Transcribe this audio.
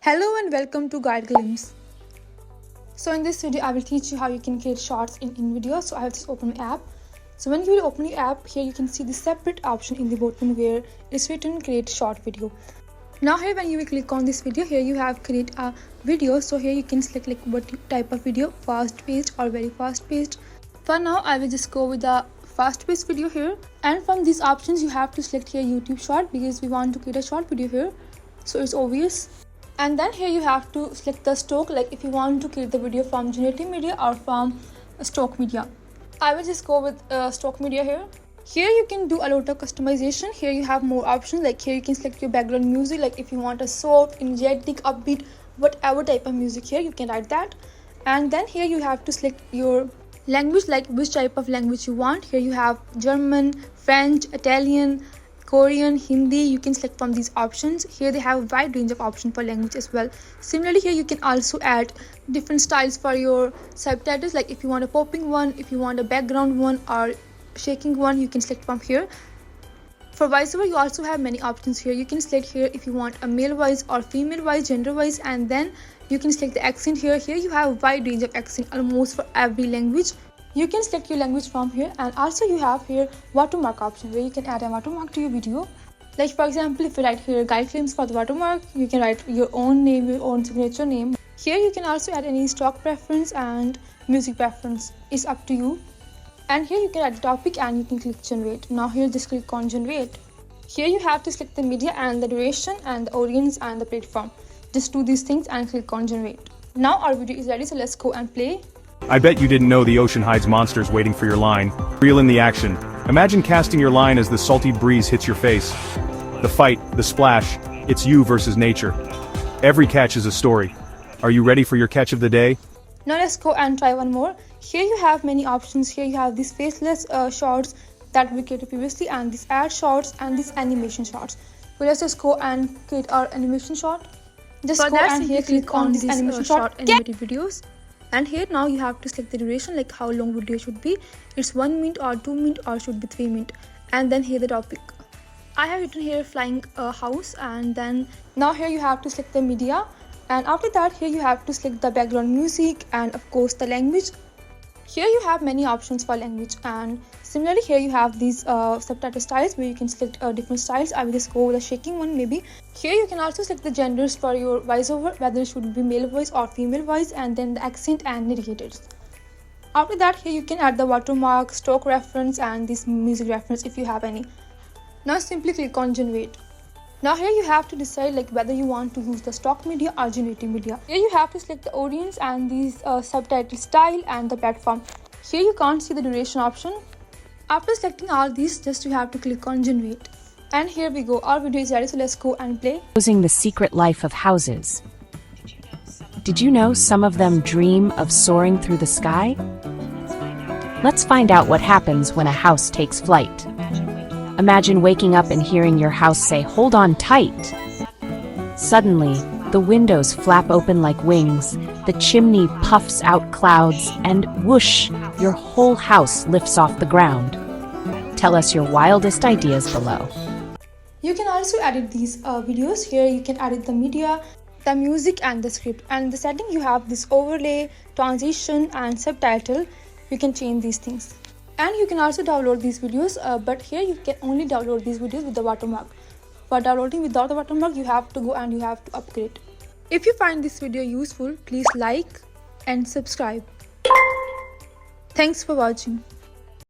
Hello and welcome to Guide Glimpse. So in this video I will teach you how you can create shorts in InVideo. So I have just opened my app. So when you will open the app, here you can see the separate option in the bottom where it's written create short video. Now here when you will click on this video, here you have create a video. So here you can select like what type of video, fast paced or very fast paced. For now I will just go with the fast paced video here, and from these options you have to select here YouTube short because we want to create a short video here, so it's obvious. And then here you have to select the stock, like if you want to create the video from generative media or from stock media. I will just go with stock media here. Here you can do a lot of customization. Here you have more options, like here you can select your background music, like if you want a soft, energetic, upbeat, whatever type of music, here you can write that. And then here you have to select your language, like which type of language you want. Here you have German, French, Italian, Korean, Hindi. You can select from these options. Here they have a wide range of options for language as well. Similarly, here you can also add different styles for your subtitles, like if you want a popping one, if you want a background one or shaking one, you can select from here. For voiceover you also have many options here. You can select here if you want a male voice or female voice, gender voice, and then you can select the accent here. Here you have a wide range of accent almost for every language. You can select your language from here, and also you have here watermark option where you can add a watermark to your video. Like for example, if you write here guide claims for the watermark, you can write your own name, your own signature name. Here you can also add any stock preference and music preference. It's up to you. And here you can add the topic and you can click generate. Now here just click on generate. Here you have to select the media and the duration and the audience and the platform. Just do these things and click on generate. Now our video is ready, so let's go and play. I bet you didn't know the ocean hides monsters waiting for your line. Reel in the action. Imagine casting your line as the salty breeze hits your face. The fight, the splash, it's you versus nature. Every catch is a story. Are you ready for your catch of the day? Now let's go and try one more. Here you have many options. Here you have these faceless shorts that we created previously, and these ad shorts and these animation shorts. So let's just go and create our animation short. Just go and here click on this animation short animated videos. And here now you have to select the duration, like how long video should be. It's 1 minute or 2 minutes or should be 3 minutes. And then here the topic. I have written here flying house, and then now here you have to select the media. And after that here you have to select the background music and of course the language. Here you have many options for language, and similarly here you have these subtitle styles where you can select different styles. I will just go with a shaking one maybe. Here you can also select the genders for your voiceover, whether it should be male voice or female voice, and then the accent and narrators. After that here you can add the watermark, stock reference and this music reference if you have any. Now simply click on generate. Now here you have to decide like whether you want to use the stock media or generative media. Here you have to select the audience and these subtitle style and the platform. Here you can't see the duration option. After selecting all these, just you have to click on generate. And here we go, our video is ready, so let's go and play. Exposing the secret life of houses. Did you know some of them dream of soaring through the sky? Let's find out what happens when a house takes flight. Imagine waking up and hearing your house say, "Hold on tight." Suddenly, the windows flap open like wings, the chimney puffs out clouds, and whoosh, your whole house lifts off the ground. Tell us your wildest ideas below. You can also edit these videos. Here you can edit the media, the music and the script. And the setting you have this overlay, transition and subtitle. You can change these things. And you can also download these videos, but here you can only download these videos with the watermark. For downloading without the watermark, you have to go and you have to upgrade. If you find this video useful, please like and subscribe. Thanks for watching.